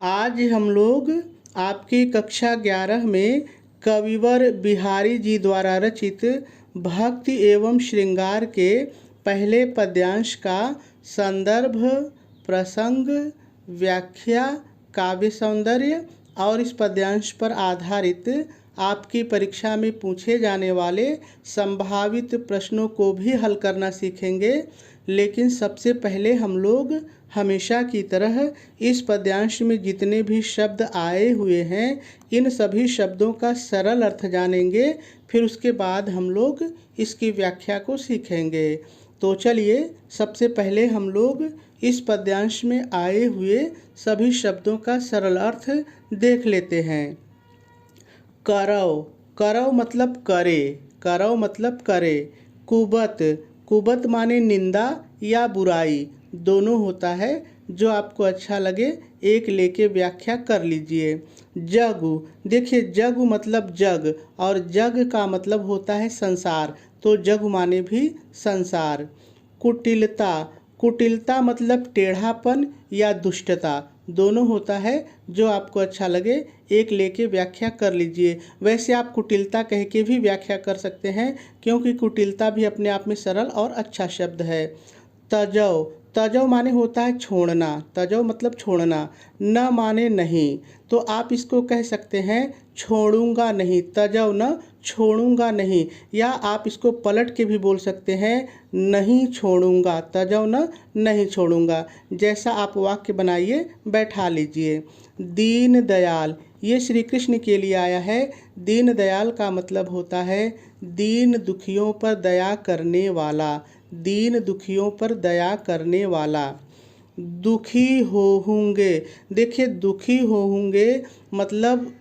आज हम लोग आपकी कक्षा 11 में कविवर बिहारी जी द्वारा रचित भक्ति एवं श्रृंगार के पहले पद्यांश का संदर्भ, प्रसंग, व्याख्या, काव्य सौंदर्य और इस पद्यांश पर आधारित आपकी परीक्षा में पूछे जाने वाले संभावित प्रश्नों को भी हल करना सीखेंगे। लेकिन सबसे पहले हम लोग हमेशा की तरह इस पद्यांश में जितने भी शब्द आए हुए हैं इन सभी शब्दों का सरल अर्थ जानेंगे। फिर उसके बाद हम लोग इसकी व्याख्या को सीखेंगे। तो चलिए सबसे पहले हम लोग इस पद्यांश में आए हुए सभी शब्दों का सरल अर्थ देख लेते हैं। करव, करव मतलब करे, करव मतलब करे। कुबत, कुबत माने निंदा या बुराई, दोनों होता है। जो आपको अच्छा लगे एक लेके व्याख्या कर लीजिए। जगु, देखिए जगु मतलब जग और जग का मतलब होता है संसार, तो जग माने भी संसार। कुटिलता, कुटिलता मतलब टेढ़ापन या दुष्टता, दोनों होता है। जो आपको अच्छा लगे एक लेके व्याख्या कर लीजिए। वैसे आप कुटिलता कह के भी व्याख्या कर सकते हैं क्योंकि कुटिलता भी अपने आप में सरल और अच्छा शब्द है। तजव, तजव माने होता है छोड़ना, तजव मतलब छोड़ना। न माने नहीं, तो आप इसको कह सकते हैं छोड़ूंगा नहीं, तजव न छोड़ूंगा नहीं। या आप इसको पलट के भी बोल सकते हैं नहीं छोड़ूंगा, तजव न नहीं छोड़ूंगा। जैसा आप वाक्य बनाइए बैठा लीजिए। दीन दयाल, ये श्री कृष्ण के लिए आया है। दीन दयाल का मतलब होता है दीन दुखियों पर दया करने वाला, दीन दुखियों पर दया करने वाला। दुखी होंगे, देखिए दुखी होंगे मतलब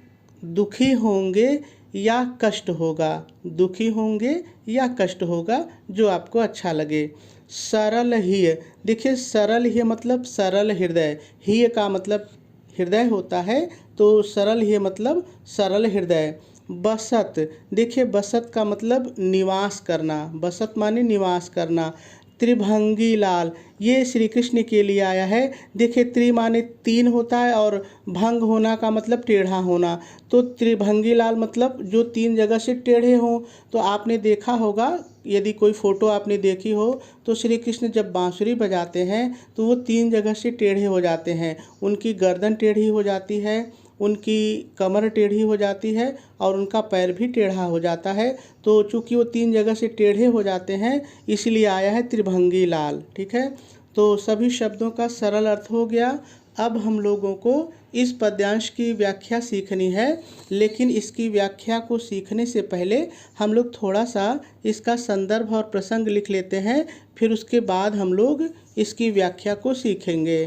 दुखी होंगे या कष्ट होगा, दुखी होंगे या कष्ट होगा, जो आपको अच्छा लगे। सरल हिय, देखिए सरल हिय मतलब सरल हृदय, हिय का मतलब हृदय होता है, तो सरल हिय मतलब सरल हृदय। बसत, देखिए बसत का मतलब निवास करना, बसत माने निवास करना। त्रिभंगी लाल, ये श्री कृष्ण के लिए आया है। देखिए त्रि माने तीन होता है और भंग होना का मतलब टेढ़ा होना, तो त्रिभंगी लाल मतलब जो तीन जगह से टेढ़े हों। तो आपने देखा होगा, यदि कोई फ़ोटो आपने देखी हो तो श्री कृष्ण जब बांसुरी बजाते हैं तो वो तीन जगह से टेढ़े हो जाते हैं। उनकी गर्दन टेढ़ी हो जाती है, उनकी कमर टेढ़ी हो जाती है और उनका पैर भी टेढ़ा हो जाता है। तो चूँकि वो तीन जगह से टेढ़े हो जाते हैं इसलिए आया है त्रिभंगी लाल। ठीक है, तो सभी शब्दों का सरल अर्थ हो गया। अब हम लोगों को इस पद्यांश की व्याख्या सीखनी है, लेकिन इसकी व्याख्या को सीखने से पहले हम लोग थोड़ा सा इसका संदर्भ और प्रसंग लिख लेते हैं, फिर उसके बाद हम लोग इसकी व्याख्या को सीखेंगे।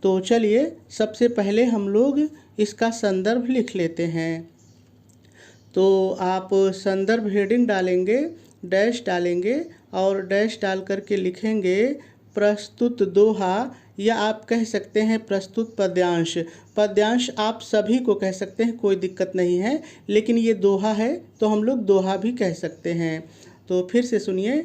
तो चलिए सबसे पहले हम लोग इसका संदर्भ लिख लेते हैं। तो आप संदर्भ हेडिंग डालेंगे, डैश डालेंगे और डैश डाल करके लिखेंगे प्रस्तुत दोहा, या आप कह सकते हैं प्रस्तुत पद्यांश। पद्यांश आप सभी को कह सकते हैं, कोई दिक्कत नहीं है, लेकिन ये दोहा है तो हम लोग दोहा भी कह सकते हैं। तो फिर से सुनिए,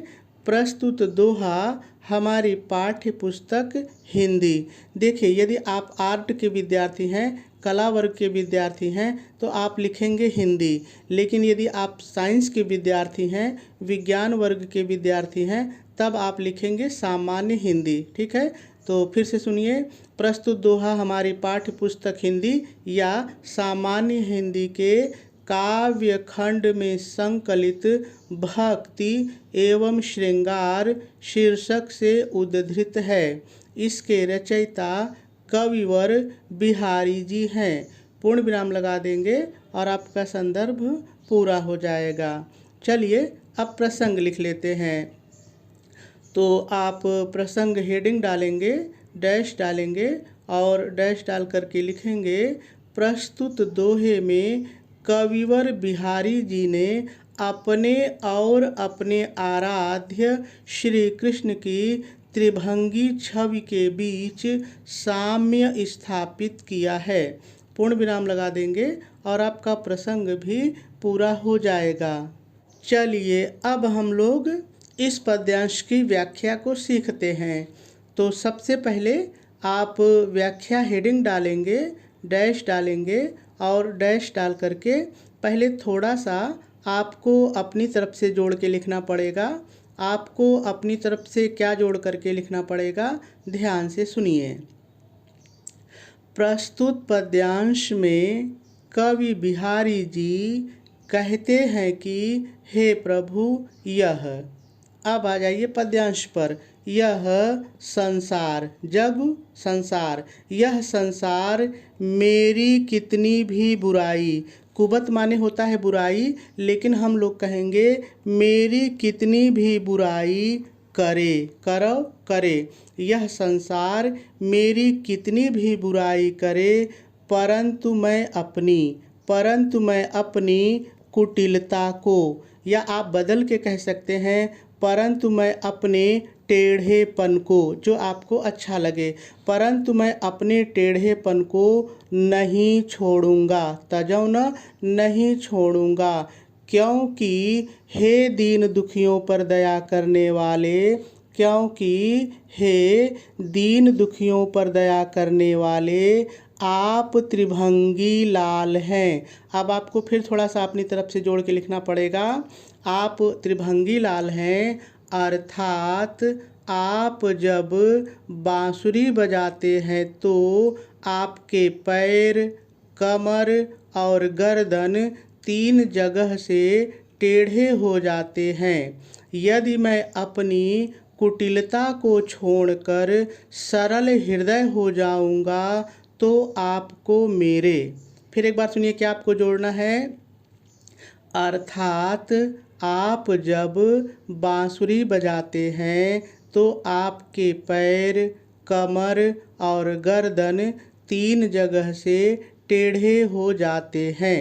प्रस्तुत दोहा हमारी पाठ्य पुस्तक हिंदी। देखिए यदि आप आर्ट के विद्यार्थी हैं, कला वर्ग के विद्यार्थी हैं तो आप लिखेंगे हिंदी, लेकिन यदि आप साइंस के विद्यार्थी हैं, विज्ञान वर्ग के विद्यार्थी हैं, तब आप लिखेंगे सामान्य हिंदी। ठीक है, तो फिर से सुनिए, प्रस्तुत दोहा हमारी पाठ्य पुस्तक हिंदी या सामान्य हिंदी के काव्य खंड में संकलित भक्ति एवं श्रृंगार शीर्षक से उद्धृत है। इसके रचयिता कविवर बिहारी जी हैं। पूर्ण विराम लगा देंगे और आपका संदर्भ पूरा हो जाएगा। चलिए अब प्रसंग लिख लेते हैं। तो आप प्रसंग हेडिंग डालेंगे, डैश डालेंगे और डैश डाल करके लिखेंगे प्रस्तुत दोहे में कविवर बिहारी जी ने अपने और अपने आराध्य श्री कृष्ण की त्रिभंगी छवि के बीच साम्य स्थापित किया है। पूर्ण विराम लगा देंगे और आपका प्रसंग भी पूरा हो जाएगा। चलिए अब हम लोग इस पद्यांश की व्याख्या को सीखते हैं। तो सबसे पहले आप व्याख्या हेडिंग डालेंगे, डैश डालेंगे और डैश डाल करके पहले थोड़ा सा आपको अपनी तरफ से जोड़ के लिखना पड़ेगा। आपको अपनी तरफ से क्या जोड़ करके लिखना पड़ेगा, ध्यान से सुनिए। प्रस्तुत पद्यांश में कवि बिहारी जी कहते हैं कि हे प्रभु यह, अब आ जाइए पद्यांश पर, यह संसार, जग संसार, यह संसार मेरी कितनी भी बुराई, कुबत माने होता है बुराई, लेकिन हम लोग कहेंगे मेरी कितनी भी बुराई करे, करो करे, यह संसार मेरी कितनी भी बुराई करे, परंतु मैं अपनी कुटिलता को, या आप बदल के कह सकते हैं परंतु मैं अपने टेढ़ेपन को, जो आपको अच्छा लगे, परंतु मैं अपने टेढ़ेपन को नहीं छोड़ूंगा, तजौ न, नहीं छोड़ूंगा, क्योंकि हे दीन दुखियों पर दया करने वाले, क्योंकि हे दीन दुखियों पर दया करने वाले आप त्रिभंगी लाल हैं। अब आपको फिर थोड़ा सा अपनी तरफ से जोड़ के लिखना पड़ेगा। आप त्रिभंगी लाल हैं अर्थात आप जब बांसुरी बजाते हैं तो आपके पैर, कमर और गर्दन 3 जगह से टेढ़े हो जाते हैं। यदि मैं अपनी कुटिलता को छोड़कर सरल हृदय हो जाऊंगा तो आपको मेरे, फिर एक बार सुनिए क्या आपको जोड़ना है, अर्थात आप जब बांसुरी बजाते हैं तो आपके पैर, कमर और गर्दन 3 जगह से टेढ़े हो जाते हैं।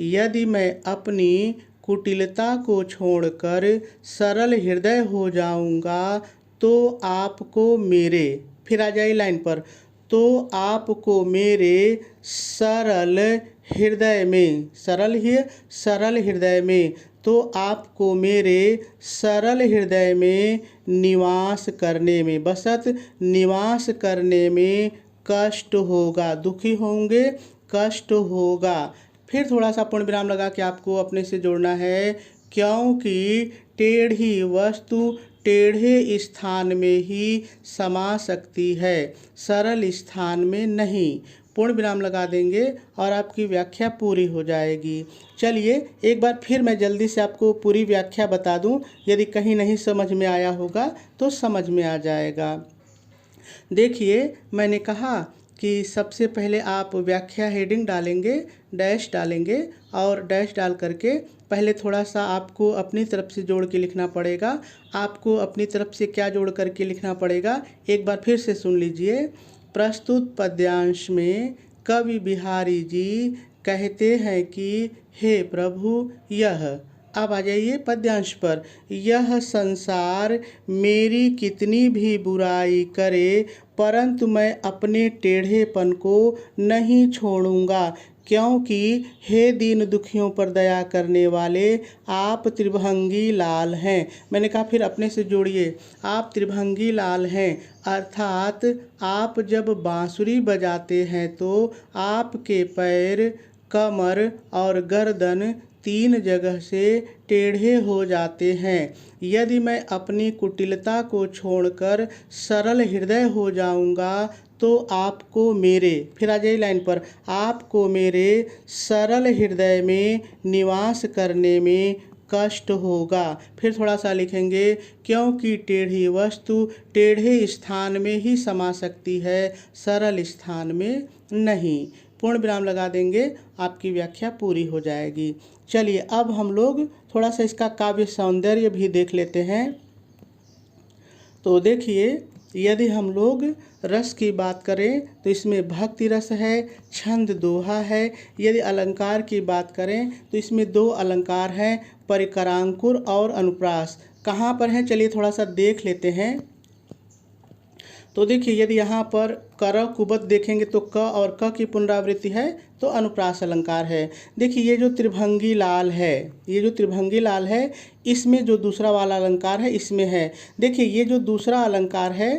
यदि मैं अपनी कुटिलता को छोड़कर सरल हृदय हो जाऊंगा तो आपको मेरे, फिर आ जाइए लाइन पर, तो आपको मेरे सरल हृदय में, सरल हृदय में, तो आपको मेरे सरल हृदय में निवास करने में, बसत निवास करने में कष्ट होगा, दुखी होंगे, कष्ट होगा। फिर थोड़ा सा पूर्ण विराम लगा के आपको अपने से जोड़ना है, क्योंकि टेढ़ी वस्तु टेढ़े स्थान में ही समा सकती है, सरल स्थान में नहीं। पूर्ण विराम लगा देंगे और आपकी व्याख्या पूरी हो जाएगी। चलिए एक बार फिर मैं जल्दी से आपको पूरी व्याख्या बता दूं, यदि कहीं नहीं समझ में आया होगा तो समझ में आ जाएगा। देखिए मैंने कहा कि सबसे पहले आप व्याख्या हेडिंग डालेंगे, डैश डालेंगे और डैश डाल करके पहले थोड़ा सा आपको अपनी तरफ से जोड़ के लिखना पड़ेगा। आपको अपनी तरफ से क्या जोड़ करके लिखना पड़ेगा, एक बार फिर से सुन लीजिए। प्रस्तुत पद्यांश में कवि बिहारी जी कहते हैं कि हे प्रभु यह, अब आ जाइए पद्यांश पर, यह संसार मेरी कितनी भी बुराई करे परंतु मैं अपने टेढ़ेपन को नहीं छोड़ूंगा, क्योंकि हे दीन दुखियों पर दया करने वाले आप त्रिभंगी लाल हैं। मैंने कहा फिर अपने से जोड़िए, आप त्रिभंगी लाल हैं अर्थात आप जब बांसुरी बजाते हैं तो आपके पैर, कमर और गर्दन 3 जगह से टेढ़े हो जाते हैं। यदि मैं अपनी कुटिलता को छोड़कर सरल हृदय हो जाऊंगा तो आपको मेरे, फिर आ जाइए लाइन पर, आपको मेरे सरल हृदय में निवास करने में कष्ट होगा। फिर थोड़ा सा लिखेंगे, क्योंकि टेढ़ी वस्तु टेढ़े स्थान में ही समा सकती है, सरल स्थान में नहीं। पूर्ण विराम लगा देंगे, आपकी व्याख्या पूरी हो जाएगी। चलिए अब हम लोग थोड़ा सा इसका काव्य सौंदर्य भी देख लेते हैं। तो देखिए यदि हम लोग रस की बात करें तो इसमें भक्ति रस है, छंद दोहा है। यदि अलंकार की बात करें तो इसमें 2 अलंकार हैं, परिकरांकुर और अनुप्रास। कहाँ पर हैं चलिए थोड़ा सा देख लेते हैं। तो देखिए यदि यहाँ पर कर कुबत देखेंगे तो क और क की पुनरावृत्ति है तो अनुप्रास अलंकार है। देखिए ये जो त्रिभंगी लाल है, ये जो त्रिभंगी लाल है इसमें जो दूसरा वाला अलंकार है इसमें है। देखिए ये जो दूसरा अलंकार है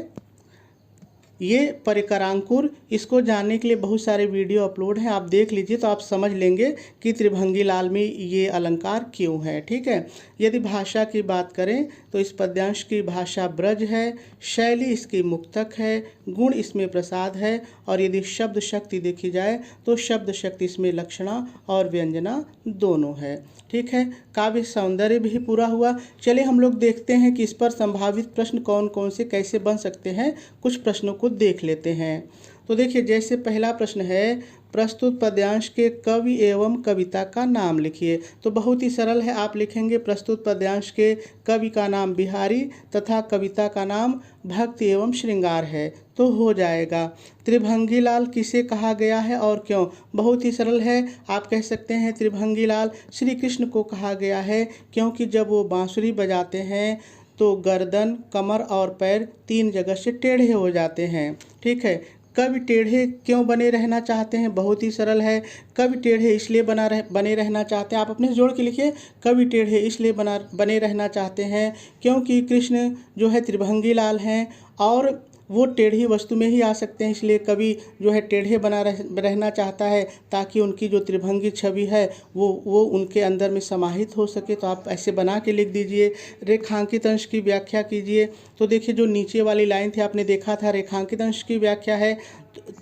ये परिकरांकुर, इसको जानने के लिए बहुत सारे वीडियो अपलोड हैं, आप देख लीजिए तो आप समझ लेंगे कि त्रिभंगी लाल में ये अलंकार क्यों है। ठीक है। यदि भाषा की बात करें तो इस पद्यांश की भाषा ब्रज है, शैली इसकी मुक्तक है, गुण इसमें प्रसाद है, और यदि शब्द शक्ति देखी जाए तो शब्द शक्ति इसमें लक्षणा और व्यंजना दोनों है। ठीक है। काव्य सौंदर्य भी पूरा हुआ। चलिए हम लोग देखते हैं कि इस पर संभावित प्रश्न कौन कौन से कैसे बन सकते हैं। कुछ प्रश्नों को देख लेते हैं। तो देखिए, जैसे पहला प्रश्न है, प्रस्तुत पद्यांश के कवि एवं कविता का नाम लिखिए। तो बहुत ही सरल है, आप लिखेंगे प्रस्तुत पद्यांश के कवि का नाम बिहारी तथा कविता का नाम भक्ति एवं श्रृंगार है, तो हो जाएगा। त्रिभंगी लाल किसे कहा गया है और क्यों? बहुत ही सरल है, आप कह सकते हैं त्रिभंगी लाल श्री कृष्ण को कहा गया है, क्योंकि जब वो बांसुरी बजाते हैं तो गर्दन, कमर और पैर 3 जगह से टेढ़े हो जाते हैं। ठीक है। कवि टेढ़े क्यों बने रहना चाहते हैं? बहुत ही सरल है, कवि टेढ़े इसलिए बने रहना चाहते हैं, आप अपने से जोड़ के लिखिए, कवि टेढ़े इसलिए बने रहना चाहते हैं क्योंकि कृष्ण जो है त्रिभंगी लाल हैं और वो टेढ़ी वस्तु में ही आ सकते हैं, इसलिए कवि जो है टेढ़े रहना चाहता है ताकि उनकी जो त्रिभंगी छवि है वो उनके अंदर में समाहित हो सके। तो आप ऐसे बना के लिख दीजिए। रेखांकित अंश की व्याख्या कीजिए। तो देखिए, जो नीचे वाली लाइन थी आपने देखा था रेखांकित अंश की व्याख्या है,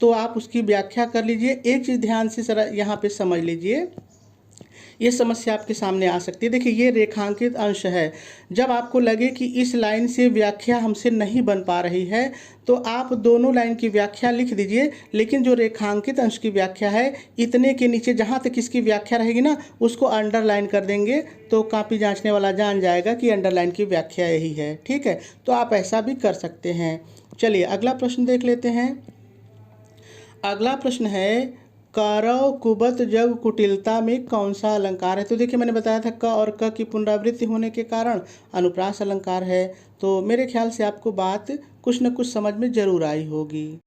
तो आप उसकी व्याख्या कर लीजिए। एक चीज़ ध्यान से जरा यहाँ पे समझ लीजिए, ये समस्या आपके सामने आ सकती है। देखिए, ये रेखांकित अंश है। जब आपको लगे कि इस लाइन से व्याख्या हमसे नहीं बन पा रही है तो आप दोनों लाइन की व्याख्या लिख दीजिए, लेकिन जो रेखांकित अंश की व्याख्या है इतने के नीचे जहाँ तक इसकी व्याख्या रहेगी ना उसको अंडरलाइन कर देंगे, तो कॉपी जांचने वाला जान जाएगा कि अंडरलाइन की व्याख्या यही है। ठीक है। तो आप ऐसा भी कर सकते हैं। चलिए अगला प्रश्न देख लेते हैं। अगला प्रश्न है, करौ कुबत जग कुटिलता में कौन सा अलंकार है? तो देखिए, मैंने बताया था क और क की पुनरावृत्ति होने के कारण अनुप्रास अलंकार है। तो मेरे ख्याल से आपको बात कुछ न कुछ समझ में जरूर आई होगी।